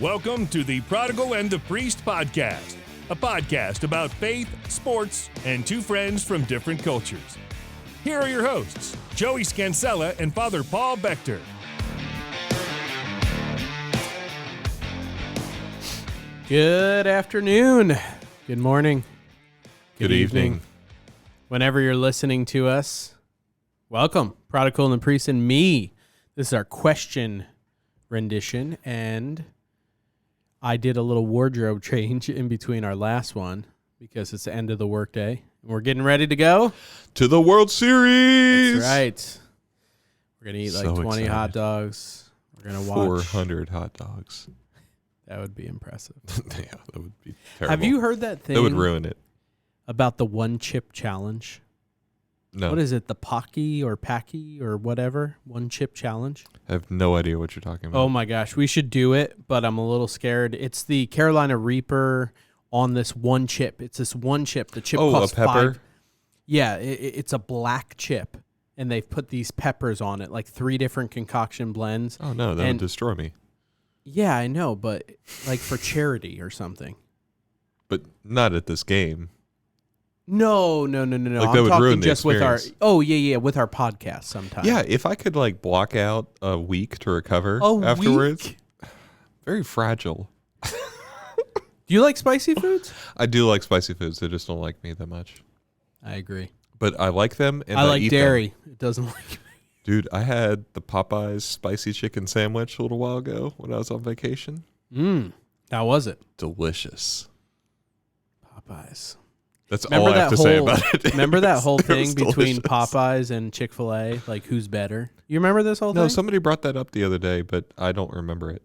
Welcome to the Prodigal and the Priest podcast, a podcast about faith, sports, and two friends from different cultures. Here are your hosts, Joey Scansella and Father Paul Bechter. Good afternoon. Good morning. Good evening. Whenever you're listening to us, welcome, Prodigal and the Priest and me. This is our question rendition, and I did a little wardrobe change in between our last one because it's the end of the workday. We're getting ready to go to the World Series. That's right. We're going to eat like 20 excited. hot dogs. We're going to watch 400 hot dogs. That would be impressive. Yeah, that would be terrible. Have you heard that thing? That would ruin it. About the one chip challenge? No. What is it? The Pocky or Packy or whatever? One chip challenge? I have no idea what you're talking about. Oh my gosh, we should do it, but I'm a little scared. It's the Carolina Reaper on this one chip. It's this one chip. The chip costs a pepper? $5. Yeah, it's a black chip, and they've put these peppers on it, like 3 different concoction blends. Oh no, that would destroy me. Yeah, I know, but like for charity or something. But not at this game. No. Like I'm that would talking ruin the just with our. experience. Oh yeah, with our podcast sometime. Yeah, if I could like block out a week to recover A afterwards. week? Very fragile. Do you like spicy foods? I do like spicy foods. They just don't like me that much. I agree. But I like them and I like eat dairy. them. It doesn't like me. Dude, I had the Popeyes spicy chicken sandwich a little while ago when I was on vacation. How was it? Delicious. Popeyes. That's all I have to say about it. Remember that whole It was thing between delicious. Popeyes and Chick-fil-A? Like, who's better? You remember this whole thing? No, somebody brought that up the other day, but I don't remember it.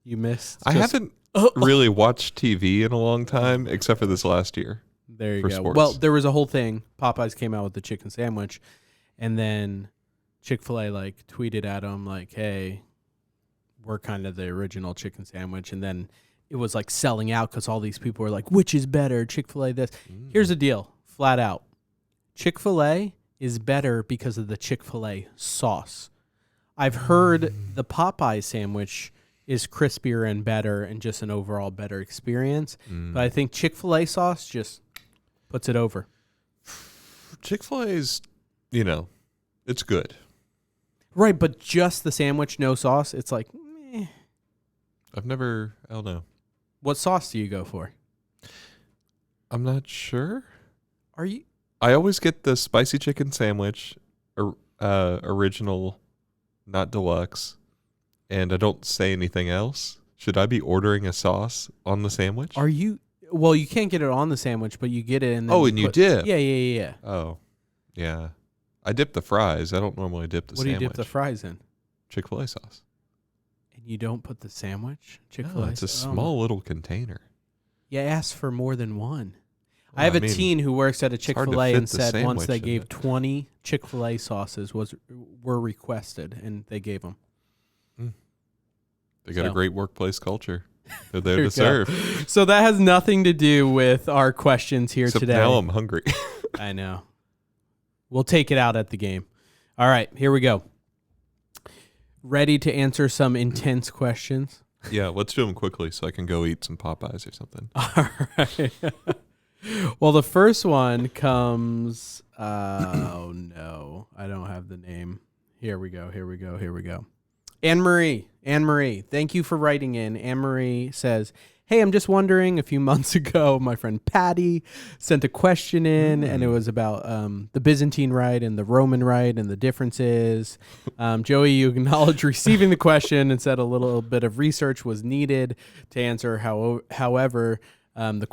You missed. I haven't really watched TV in a long time, except for this last year. There you for go. sports. Well, there was a whole thing. Popeyes came out with the chicken sandwich, and then Chick-fil-A like tweeted at them like, "Hey, we're kind of the original chicken sandwich," and then it was like selling out because all these people were like, "Which is better, Chick-fil-A?" This. Here's the deal, flat out. Chick-fil-A is better because of the Chick-fil-A sauce. I've heard the Popeye sandwich is crispier and better and just an overall better experience. But I think Chick-fil-A sauce just puts it over. Chick-fil-A's, it's good. Right, but just the sandwich, no sauce, it's like, meh. I don't know. What sauce do you go for? I'm not sure. Are you? I always get the spicy chicken sandwich, original, not deluxe, and I don't say anything else. Should I be ordering a sauce on the sandwich? Are you? Well, you can't get it on the sandwich, but you get it and then you dip? Yeah. Oh, yeah. I dip the fries. I don't normally dip the What sandwich. do you dip the fries in? Chick-fil-A sauce. And you don't put the sandwich? Chick-fil-A No, it's a sauce? small little container. You ask for more than one. Well, I have a mean, teen who works at a hard to Chick-fil-A fit and the said once sandwich they in gave it. 20 Chick-fil-A sauces were requested, and they gave them. They got a So. great workplace culture. They're there There to you go. serve. So that has nothing to do with our questions here Except today. now I'm hungry. I know. We'll take it out at the game. All right, here we go. Ready to answer some intense questions? Yeah, let's do them quickly so I can go eat some Popeyes or something. All right. Well, the first one comes. Oh no, I don't have the name. Here we go. Anne-Marie, thank you for writing in. Anne-Marie says, "Hey, I'm just wondering, a few months ago, my friend Patty sent a question in, and it was about the Byzantine Rite and the Roman Rite and the differences. Joey, you acknowledged receiving the question and said a little bit of research was needed to answer. However, the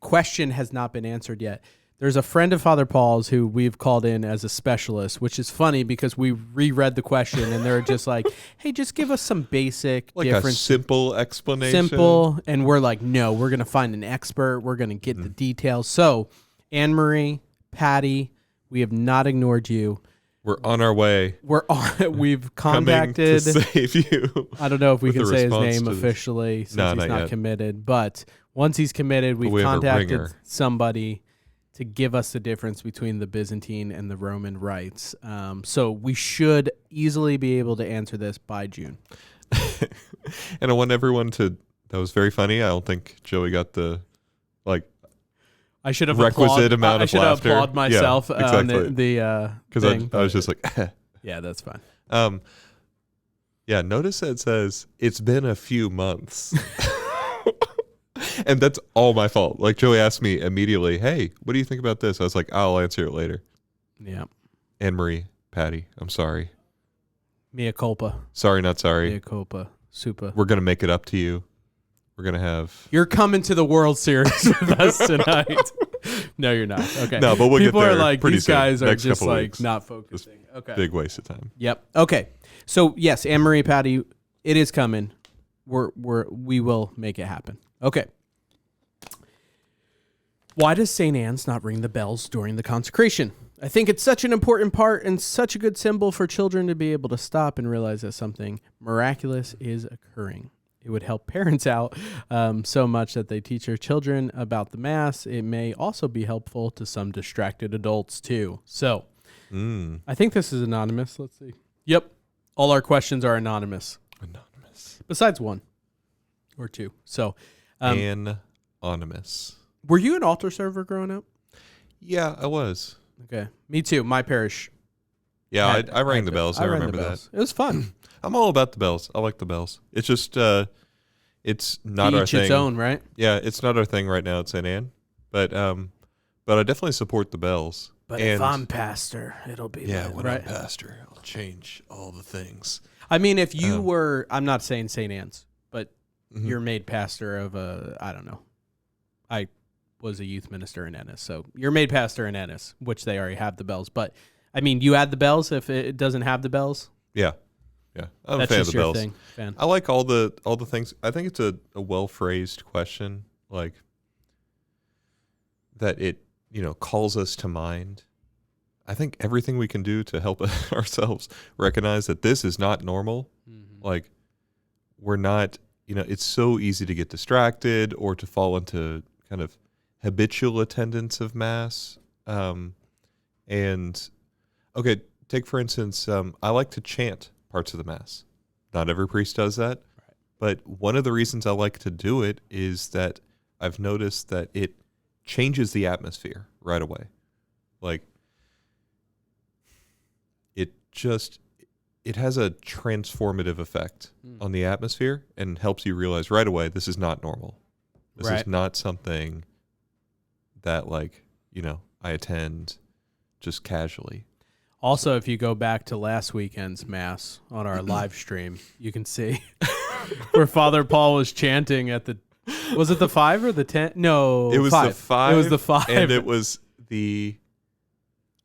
question has not been answered yet. There's a friend of Father Paul's who we've called in as a specialist, which is funny because we reread the question and they're just like, hey, just give us some basic Like difference. a simple explanation. Simple. And we're like, no, we're going to find an expert. We're going to get the details. So, Anne-Marie, Patty, we have not ignored you. We're on our way. We've Coming contacted. to save you. I don't know if we with can a say his response name to this. officially since No, he's not not yet. committed. But once he's committed, we've we have a contacted ringer. somebody to give us the difference between the Byzantine and the Roman rites. So we should easily be able to answer this by June. And I want everyone to. That was very funny. I don't think Joey got the I should have requisite amount of I should have laughter. applauded myself Yeah, on exactly. the Because thing, I was just like, yeah, that's fine. Yeah, notice that it says it's been a few months. And that's all my fault. Like Joey asked me immediately, hey, what do you think about this? I was like, I'll answer it later. Yeah. Anne-Marie, Patty, I'm sorry. Mea culpa. Sorry, not sorry. Mea culpa. Super. We're going to make it up to you. We're going to have... You're coming to the World Series with us tonight. No, you're not. Okay. No, but we'll People get there are like, pretty these soon. guys are Next just couple like weeks. not focusing. Okay. Big waste of time. Yep. Okay. So yes, Anne-Marie, Patty, it is coming. We will make it happen. Okay. Why does St. Anne's not ring the bells during the consecration? I think it's such an important part and such a good symbol for children to be able to stop and realize that something miraculous is occurring. It would help parents out so much that they teach their children about the Mass. It may also be helpful to some distracted adults too. So I think this is anonymous. Let's see. Yep. All our questions are anonymous. Anonymous. Besides one or two. So Anonymous. were you an altar server growing up? Yeah, I was. Okay. Me too. My parish. Yeah, I rang the bells. I rang remember the bells. It was fun. I'm all about the bells. I like the bells. It's just, it's not our Each thing. its own, right? Yeah, it's not our thing right now at St. Anne, but I definitely support the bells. But and if I'm pastor, it'll be that, when right? I'm pastor, I'll change all the things. I mean, if you were, I'm not saying St. Anne's, but Mhm. you're made pastor of I don't know. I was a youth minister in Ennis, so you're made pastor in Ennis, which they already have the bells. But I mean, you add the bells if it doesn't have the bells. Yeah, I'm That's a fan of just the your bells. thing, fan. I like all the things. I think it's a well phrased question, like that. It calls us to mind. I think everything we can do to help ourselves recognize that this is not normal. Mm-hmm. Like we're not. It's so easy to get distracted or to fall into kind of habitual attendance of Mass. And okay, take for instance, I like to chant parts of the Mass. Not every priest does that, Right. but one of the reasons I like to do it is that I've noticed that it changes the atmosphere right away. Like it has a transformative effect on the atmosphere and helps you realize right away this is not normal. This Right. is not something that I attend just casually. Also, if you go back to last weekend's Mass on our live stream, you can see where Father Paul was chanting at was it the 5 or the 10? No, It was 5. the 5. It was the 5. And it was the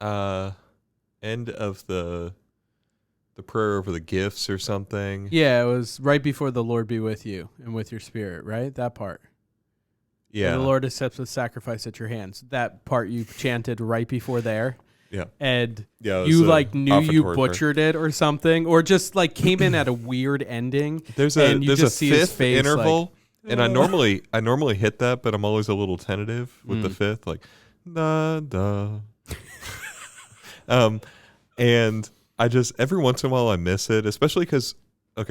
end of the prayer over the gifts or something. Yeah, it was right before the Lord be with you and with your spirit, right? That part. Yeah. And the Lord accepts the sacrifice at your hands. That part you chanted right before there. Yeah. And Yeah, it was you a knew you offertory prayer. butchered it or something, or just came in at a weird ending. There's and you a just see his fifth face, interval, and I normally hit that, but I'm always a little tentative with the fifth, like da da. And I just every once in a while I miss it, especially because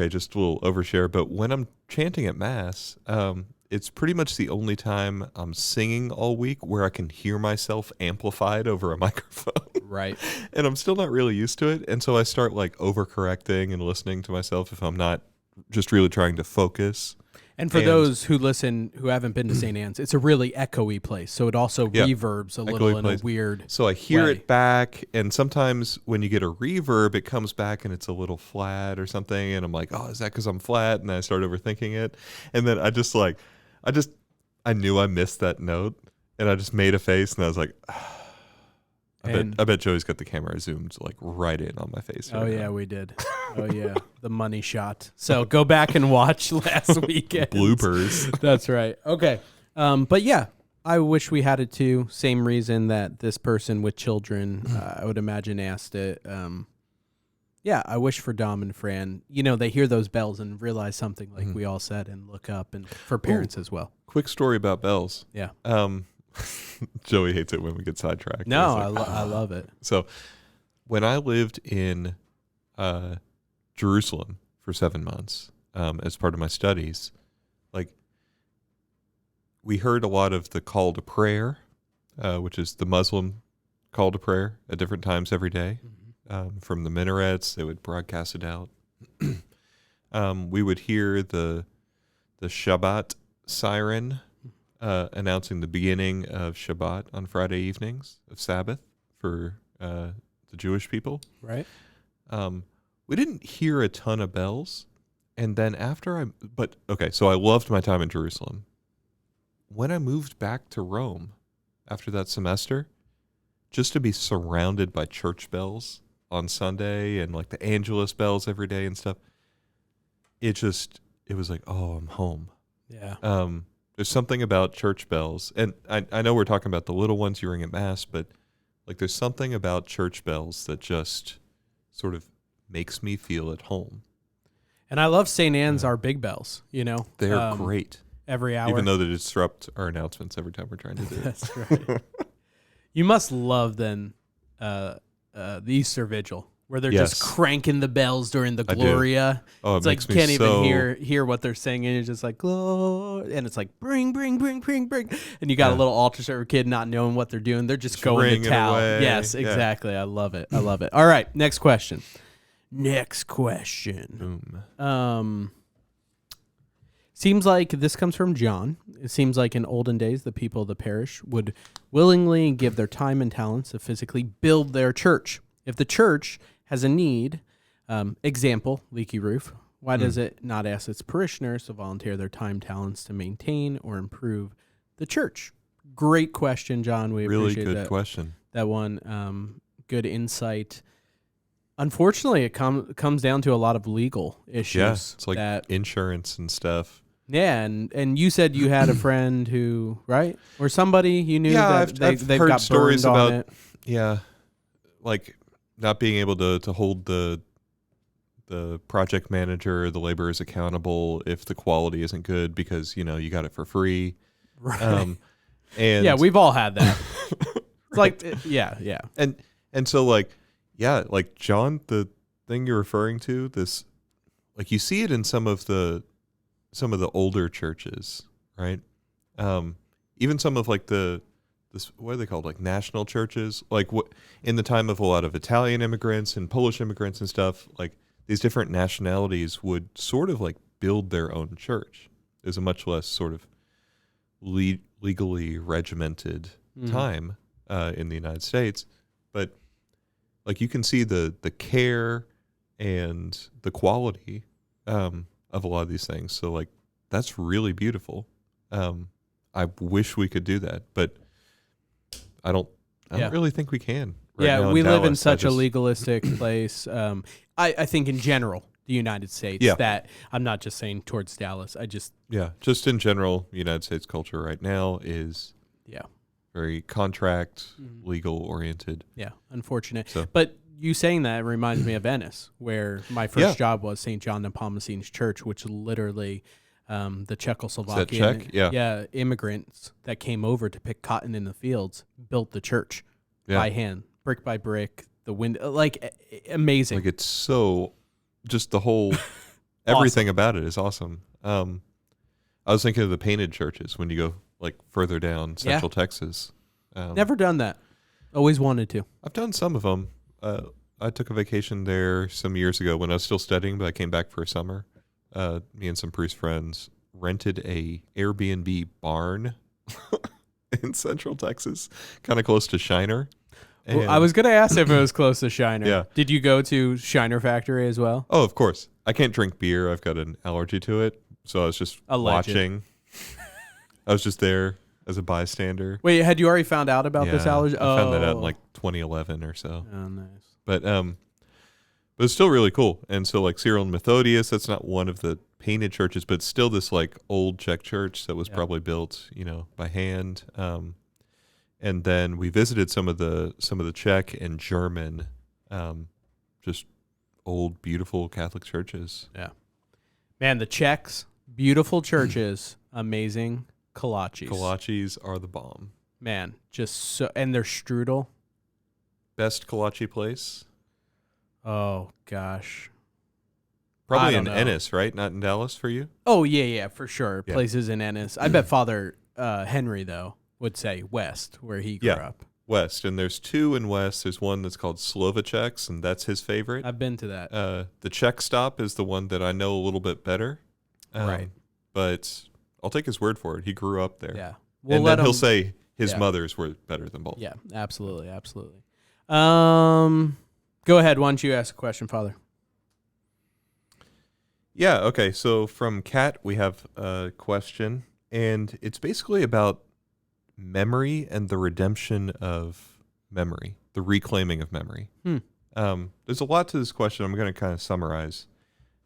just a little overshare. But when I'm chanting at Mass, it's pretty much the only time I'm singing all week where I can hear myself amplified over a microphone. Right. And I'm still not really used to it. And so I start overcorrecting and listening to myself if I'm not just really trying to focus. And for those who listen who haven't been to St. Anne's, it's a really echoey place. So it also reverbs a little in a weird So I hear way. it back, and sometimes when you get a reverb, it comes back and it's a little flat or something. And I'm like, oh, is that because I'm flat? And I start overthinking it. And then I knew I missed that note, and I just made a face, and I was like, I bet Joey's got the camera zoomed right in on my face. Oh right yeah, now. we did. Oh yeah, the money shot. So go back and watch last weekend Bloopers. That's right. Okay, but yeah, I wish we had it too. Same reason that this person with children, I would imagine, asked it. Yeah, I wish for Dom and Fran, they hear those bells and realize something like we all said and look up, and for parents as well. Quick story about bells. Yeah. Joey hates it when we get sidetracked. No, It's I love it. So when I lived in Jerusalem for 7 months, as part of my studies. Like, we heard a lot of the call to prayer, which is the Muslim call to prayer at different times every day. From the minarets, they would broadcast it out. We would hear the Shabbat siren announcing the beginning of Shabbat on Friday evenings of Sabbath for the Jewish people. Right. We didn't hear a ton of bells. And then so I loved my time in Jerusalem. When I moved back to Rome after that semester, just to be surrounded by church bells on Sunday and like the Angelus bells every day and stuff, it was like, oh, I'm home. Yeah. There's something about church bells, and I know we're talking about the little ones you ring at Mass, but like there's something about church bells that just sort of makes me feel at home. And I love St. Anne's, our big bells, They're great. Every hour. Even though they disrupt our announcements every time we're trying to do it. That's right. You must love then the Easter Vigil, where they're just cranking the bells during the Gloria. Oh, it's like you can't even hear what they're singing. It's just like, Glory, and it's like, bring. And you got a little altar server kid not knowing what they're doing. They're just going to town. Away. Yes, exactly. Yeah. I love it. All right, next question. Seems like this comes from John. It seems like in olden days, the people of the parish would willingly give their time and talents to physically build their church. If the church has a need, example, leaky roof, why does it not ask its parishioners to volunteer their time, talents to maintain or improve the church? Great question, John. We really appreciate good question. That one. Good insight. Unfortunately, it comes down to a lot of legal issues. Yeah, it's like insurance and stuff. Yeah, and you said you had a friend who, right? Or somebody you knew that I've they've heard got stories burned about on it. Yeah, like not being able to hold the project manager, the laborers accountable if the quality isn't good because, you got it for free. Right. And yeah, we've all had that. It's right. like, yeah. And so like John, the thing you're referring to, this, like you see it in some of the older churches, right? Even some of like what are they called? Like national churches, like what in the time of a lot of Italian immigrants and Polish immigrants and stuff, like these different nationalities would sort of like build their own church. There's a much less sort of legally regimented time in the United States, but like you can see the care and the quality of a lot of these things. So like that's really beautiful. I wish we could do that, but I don't really think we can. Right we live in such a legalistic place. I think in general, the United States, that I'm not just saying towards Dallas. Just in general, United States culture right now is very contract, legal oriented. Yeah, unfortunate. So, but you saying that reminds me of Venice, where my first job was St. John Nepomucene's Church, which literally the Czechoslovakian immigrants that came over to pick cotton in the fields built the church by hand, brick by brick. The window, like amazing. Like it's so, just the whole everything about it is awesome. I was thinking of the painted churches when you go like further down Central Texas. Never done that. Always wanted to. I've done some of them. I took a vacation there some years ago when I was still studying, but I came back for a summer. Me and some priest friends rented a Airbnb barn in Central Texas, kind of close to Shiner. Well, I was going to ask if it was close to Shiner. Yeah. Did you go to Shiner Factory as well? Oh, of course. I can't drink beer. I've got an allergy to it. So I was just watching. I was just there as a bystander. Wait, had you already found out about this allergy? I found that out in like 2011 or so. Oh, nice. But it's still really cool. And so like Cyril and Methodius, that's not one of the painted churches, but still this like old Czech church that was probably built, by hand. And then we visited some of the Czech and German, just old, beautiful Catholic churches. Yeah. Man, the Czechs, beautiful churches, amazing kolaches. Kolaches are the bomb. Man, just so, and their strudel. Best kolache place? Oh, gosh. Probably don't in know. Ennis, right? Not in Dallas for you? Oh, yeah, for sure. Yeah. Places in Ennis. I bet Father Henry, though, would say West, where he grew up. West. And there's 2 in West. There's one that's called Slovacek's, and that's his favorite. I've been to that. The Czech stop is the one that I know a little bit better. Right. But I'll take his word for it. He grew up there. Yeah. And then he'll say his mother's were better than both. Yeah, absolutely. Go ahead. Why don't you ask a question, Father? Yeah, okay. So from Kat, we have a question, and it's basically about memory and the redemption of memory, the reclaiming of memory. There's a lot to this question. I'm going to kind of summarize.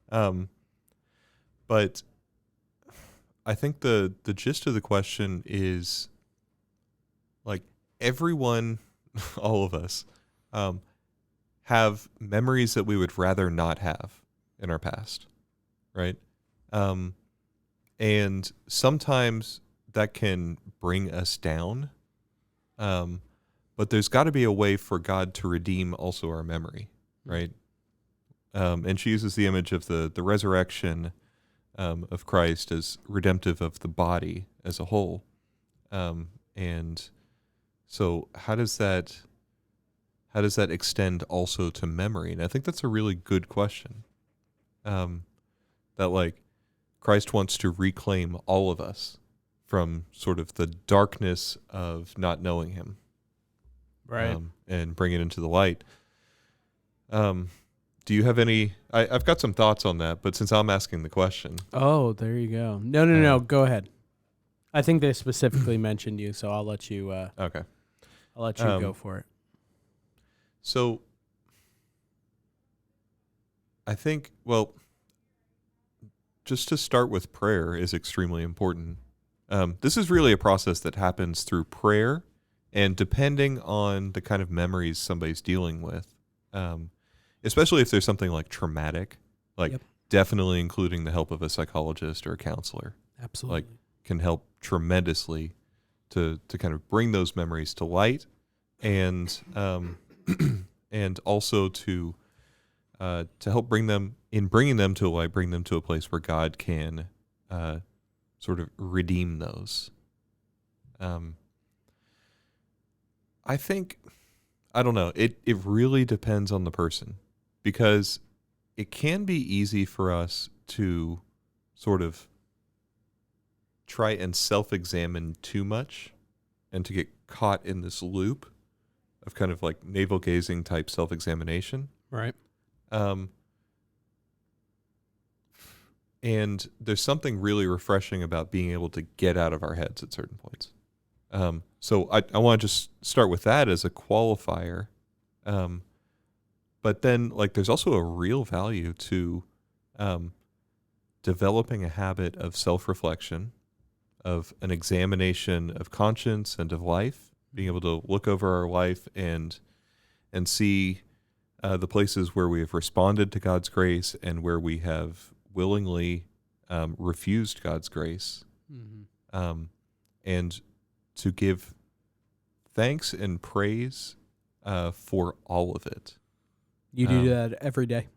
But I think the gist of the question is, like, everyone, all of us, have memories that we would rather not have in our past. Right. And sometimes that can bring us down. But there's got to be a way for God to redeem also our memory. Right. And she uses the image of the resurrection of Christ as redemptive of the body as a whole. And so how does that extend also to memory? And I think that's a really good question. That, like, Christ wants to reclaim all of us from sort of the darkness of not knowing him. Right. And bring it into the light. Do you have any... I've got some thoughts on that, but since I'm asking the question... Oh, there you go. No. Go ahead. I think they specifically mentioned you, so I'll let you... okay. I'll let you go for it. So, I think, well... just to start with, prayer is extremely important. This is really a process that happens through prayer, and depending on the kind of memories somebody's dealing with, especially if there's something like traumatic, like definitely including the help of a psychologist or a counselor. Absolutely. Like, can help tremendously to kind of bring those memories to light, and and also to help bringing them to light, bring them to a place where God can sort of redeem those. I think, I don't know, it really depends on the person, because it can be easy for us to sort of try and self-examine too much and to get caught in this loop of kind of like navel-gazing type self-examination. Right. And there's something really refreshing about being able to get out of our heads at certain points. So I want to just start with that as a qualifier. But then, like, there's also a real value to developing a habit of self-reflection, of an examination of conscience and of life, being able to look over our life and see the places where we have responded to God's grace and where we have willingly refused God's grace, and to give thanks and praise for all of it. You do that every day.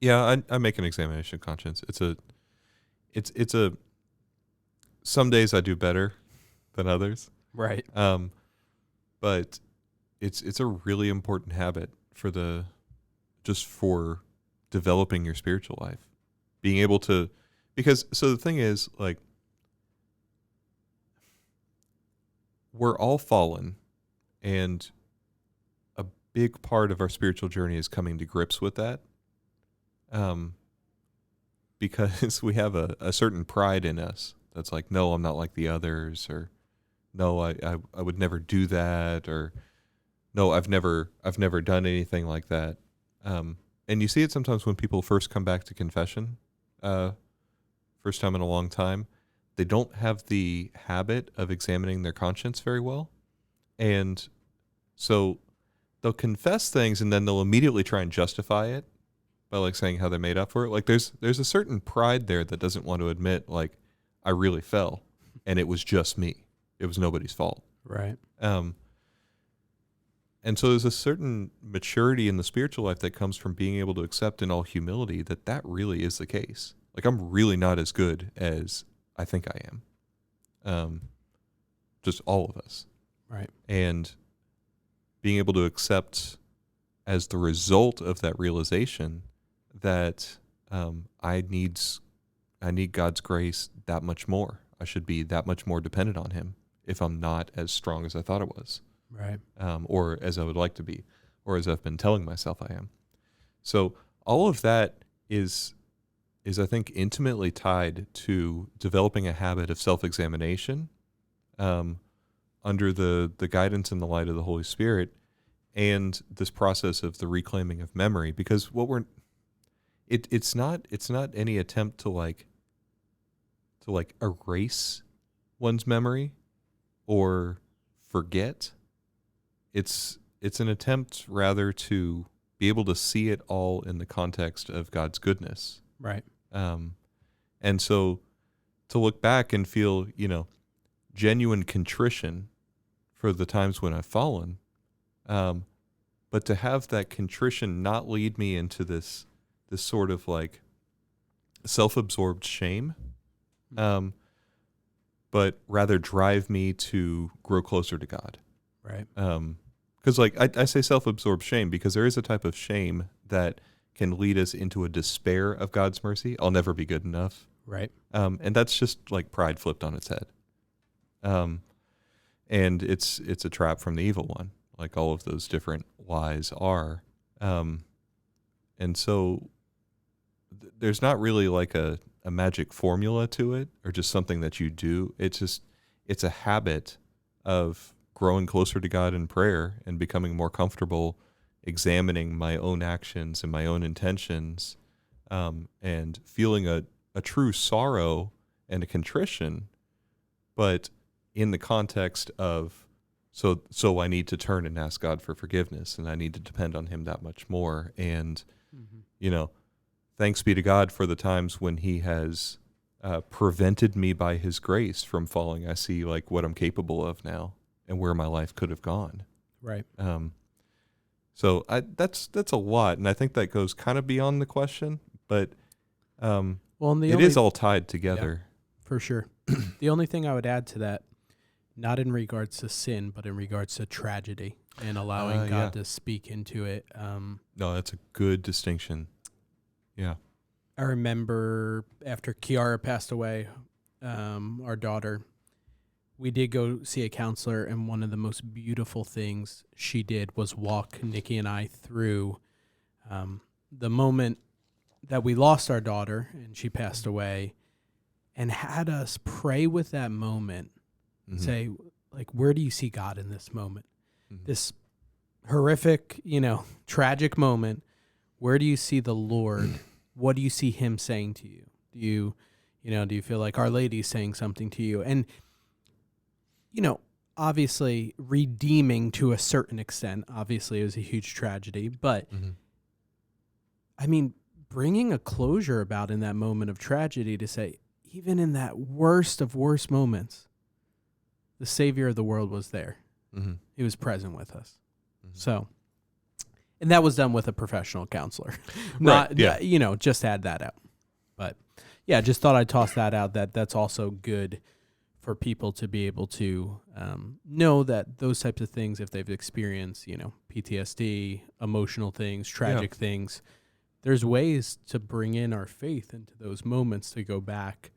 Yeah, I make an examination of conscience. It's a some days I do better than others. Right. But it's a really important habit for developing your spiritual life. Being able to, because so the thing is, like, we're all fallen, and a big part of our spiritual journey is coming to grips with that. Because we have a certain pride in us that's like, no, I'm not like the others, or no, I would never do that, or no, I've never done anything like that. And you see it sometimes when people first come back to confession, first time in a long time. They don't have the habit of examining their conscience very well. And so they'll confess things and then they'll immediately try and justify it by, like, saying how they made up for it. Like, there's a certain pride there that doesn't want to admit, like, I really fell and it was just me. It was nobody's fault. Right. And so there's a certain maturity in the spiritual life that comes from being able to accept in all humility that really is the case. Like, I'm really not as good as I think I am. Just all of us. Right. And being able to accept as the result of that realization that I need God's grace that much more. I should be that much more dependent on him if I'm not as strong as I thought I was. Right. Or as I would like to be, or as I've been telling myself I am. So all of that is I think intimately tied to developing a habit of self-examination under the guidance and the light of the Holy Spirit, and this process of the reclaiming of memory. Because what it's not any attempt to like erase one's memory or forget. It's an attempt rather to be able to see it all in the context of God's goodness. Right. And so to look back and feel, genuine contrition for the times when I've fallen, but to have that contrition not lead me into this sort of like self-absorbed shame, but rather drive me to grow closer to God. Right. Because I say self-absorbed shame because there is a type of shame that can lead us into a despair of God's mercy. I'll never be good enough. Right. And that's just like pride flipped on its head. And it's a trap from the evil one, like all of those different lies are. And so there's not really like a magic formula to it or just something that you do. It's a habit of growing closer to God in prayer and becoming more comfortable examining my own actions and my own intentions, and feeling a true sorrow and a contrition, but in the context of, so I need to turn and ask God for forgiveness, and I need to depend on him that much more. And, thanks be to God for the times when he has prevented me by his grace from falling. I see like what I'm capable of now and where my life could have gone. Right. So that's a lot, and I think that goes kind of beyond the question, but it is all tied together. Yeah, for sure. The only thing I would add to that, not in regards to sin, but in regards to tragedy and allowing God to speak into it. No, that's a good distinction. Yeah. I remember after Kiara passed away, our daughter, we did go see a counselor, and one of the most beautiful things she did was walk Nikki and I through the moment that we lost our daughter and she passed away, and had us pray with that moment, say, like, where do you see God in this moment? This horrific, tragic moment, where do you see the Lord? What do you see him saying to you? Do you feel like Our Lady's saying something to you? And obviously redeeming to a certain extent. Obviously, it was a huge tragedy, but I mean, bringing a closure about in that moment of tragedy to say, even in that worst of worst moments, the Savior of the world was there. He was present with us. So, and that was done with a professional counselor. Just add that out. But yeah, just thought I'd toss that out. That's also good for people to be able to know that those types of things, if they've experienced, PTSD, emotional things, tragic things, there's ways to bring in our faith into those moments to go back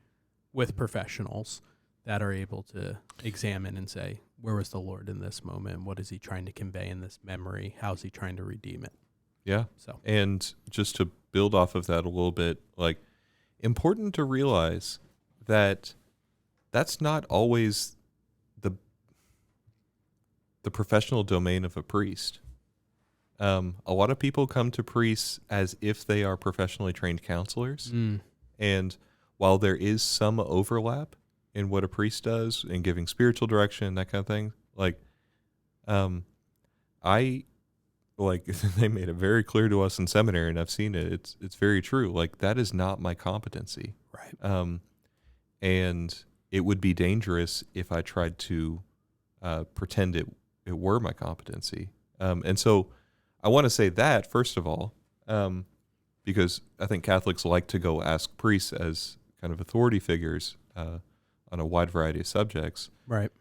with professionals that are able to examine and say, where was the Lord in this moment? What is he trying to convey in this memory? How's he trying to redeem it? Yeah. So, and just to build off of that a little bit, like, important to realize that that's not always the professional domain of a priest. A lot of people come to priests as if they are professionally trained counselors. And while there is some overlap in what a priest does in giving spiritual direction, that kind of thing, they made it very clear to us in seminary, and I've seen it. It's very true. Like, that is not my competency. Right. And it would be dangerous if I tried to pretend it were my competency. And so I want to say that, first of all, because I think Catholics like to go ask priests as kind of authority figures on a wide variety of subjects. Right.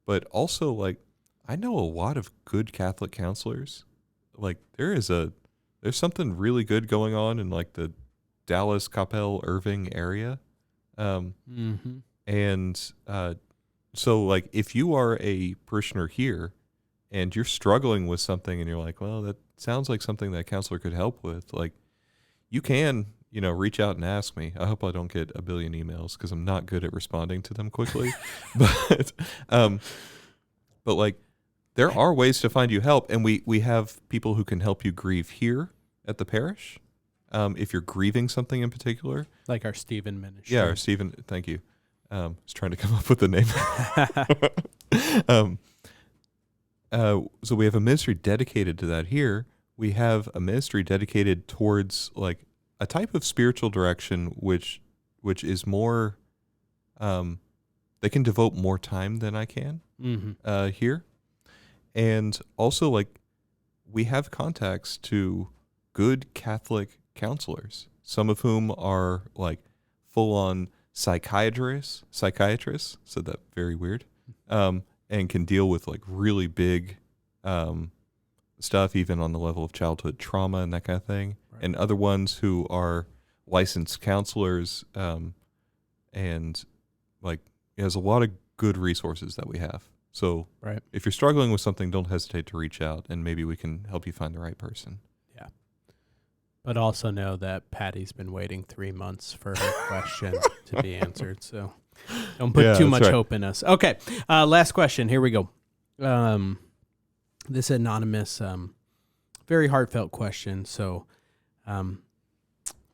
But also, like, I know a lot of good Catholic counselors. Like, there's something really good going on in, like, the Dallas, Coppell, Irving area. And so, like, if you are a parishioner here and you're struggling with something and you're like, well, that sounds like something that a counselor could help with, like, you can, reach out and ask me. I hope I don't get a billion emails because I'm not good at responding to them quickly. but like, there are ways to find you help, and we have people who can help you grieve here at the parish. If you're grieving something in particular, Like our Stephen ministry. yeah, or Stephen, thank you. I was trying to come up with the name. So we have a ministry dedicated to that here. We have a ministry dedicated towards, like, a type of spiritual direction which is more, they can devote more time than I can here. And also, like, we have contacts to good Catholic counselors, some of whom are, like, full-on psychiatrists, said that very weird, and can deal with, like, really big stuff, even on the level of childhood trauma and that kind of thing. Right. And other ones who are licensed counselors, and, like, there's a lot of good resources that we have. So right. If you're struggling with something, don't hesitate to reach out, and maybe we can help you find the right person. Yeah. But also know that Patty's been waiting 3 months for her question to be answered. So don't put too much hope in us. Okay. Last question. Here we go. This anonymous, very heartfelt question. So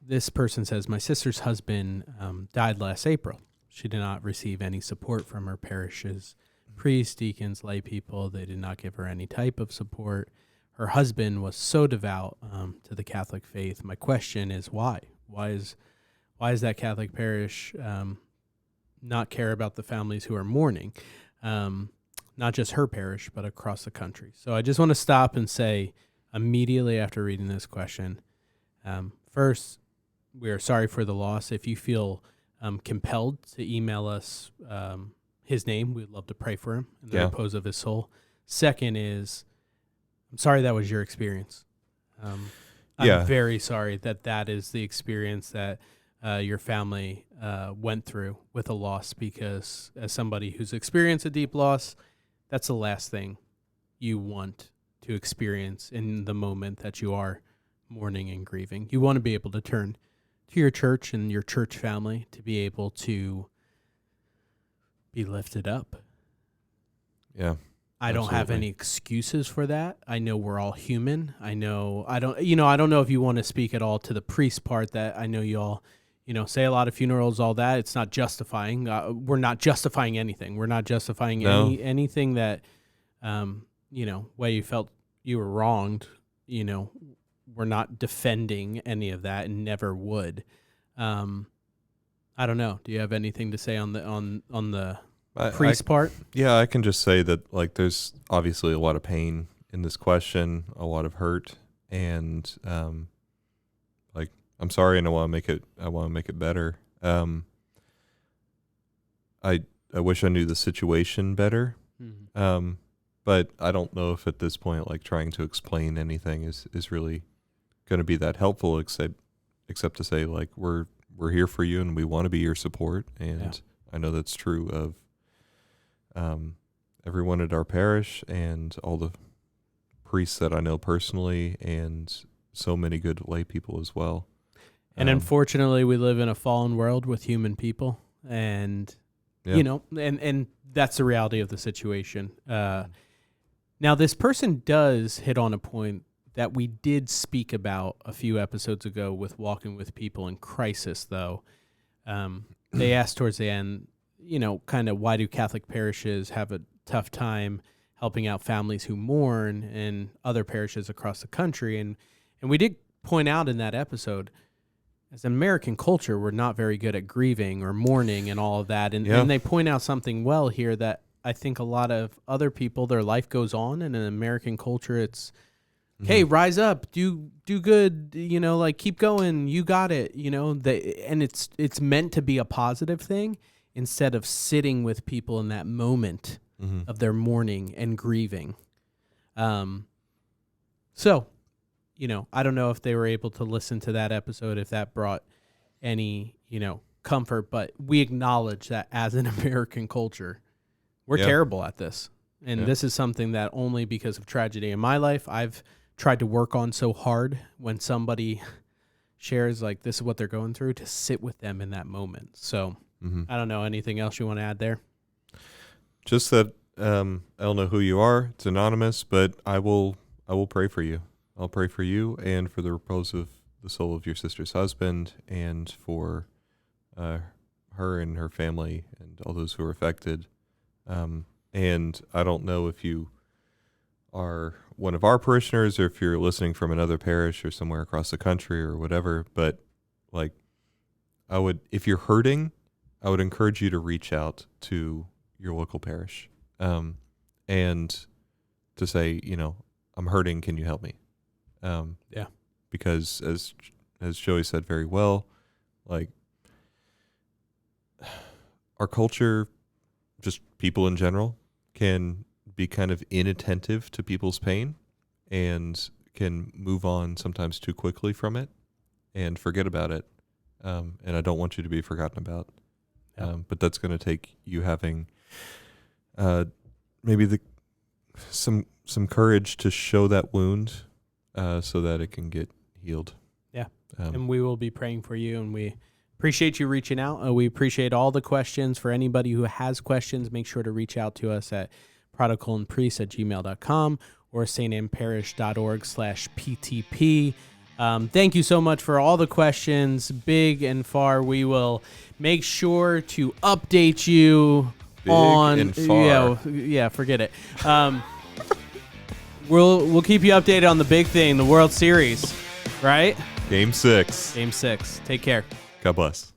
this person says, my sister's husband died last April. She did not receive any support from her parish's priests, deacons, lay people. They did not give her any type of support. Her husband was so devout to the Catholic faith. My question is why? Why is that Catholic parish not care about the families who are mourning? Not just her parish, but across the country. So I just want to stop and say immediately after reading this question, first, we are sorry for the loss. If you feel compelled to email us his name, we'd love to pray for him in the repose of his soul. Second is, I'm sorry that was your experience. I'm very sorry that is the experience that your family went through with a loss, because as somebody who's experienced a deep loss, that's the last thing you want to experience in the moment that you are mourning and grieving. You want to be able to turn to your church and your church family to be able to be lifted up. Yeah. I don't have any excuses for that. I know we're all human. I don't know if you want to speak at all to the priest part, that I know you all, say a lot of funerals, all that. It's not justifying. We're not justifying anything. We're not justifying anything that, way you felt you were wronged. We're not defending any of that, and never would. I don't know. Do you have anything to say on the priest part? Yeah, I can just say that, like, there's obviously a lot of pain in this question, a lot of hurt, and like, I'm sorry, and I want to make it better. I wish I knew the situation better. Mm-hmm. But I don't know if at this point, like, trying to explain anything is really going to be that helpful, except to say, like, we're here for you and we want to be your support. And I know that's true of everyone at our parish and all the priests that I know personally, and so many good lay people as well. And unfortunately, we live in a fallen world with human people, and and that's the reality of the situation. Now, this person does hit on a point that we did speak about a few episodes ago with Walking with People in Crisis, though. They asked towards the end, kind of, why do Catholic parishes have a tough time helping out families who mourn in other parishes across the country? And we did point out in that episode, as an American culture, we're not very good at grieving or mourning and all of that. And they point out something well here, that I think a lot of other people, their life goes on, and in American culture, it's, hey, rise up, do good, like keep going, you got it, and it's meant to be a positive thing instead of sitting with people in that moment of their mourning and grieving. So, I don't know if they were able to listen to that episode, if that brought any, comfort, but we acknowledge that as an American culture, we're terrible at this. And this is something that only because of tragedy in my life, I've tried to work on so hard when somebody shares like this is what they're going through, to sit with them in that moment. So I don't know, anything else you want to add there? Just that I don't know who you are. It's anonymous, but I will pray for you. I'll pray for you and for the repose of the soul of your sister's husband, and for her and her family and all those who are affected. And I don't know if you are one of our parishioners or if you're listening from another parish or somewhere across the country or whatever, but like if you're hurting, I would encourage you to reach out to your local parish, and to say, I'm hurting, can you help me? Because as Joey said very well, like our culture, just people in general, can be kind of inattentive to people's pain and can move on sometimes too quickly from it and forget about it. And I don't want you to be forgotten about. But that's going to take you having maybe some courage to show that wound so that it can get healed. Yeah. And we will be praying for you, and we appreciate you reaching out. We appreciate all the questions. For anybody who has questions, make sure to reach out to us at prodigalandpriest@gmail.com or stparish.org/PTP. Thank you so much for all the questions, big and far. We will make sure to update you big and far. Yeah, forget it. We'll keep you updated on the big thing, the World Series, right? Game 6. Take care. God bless.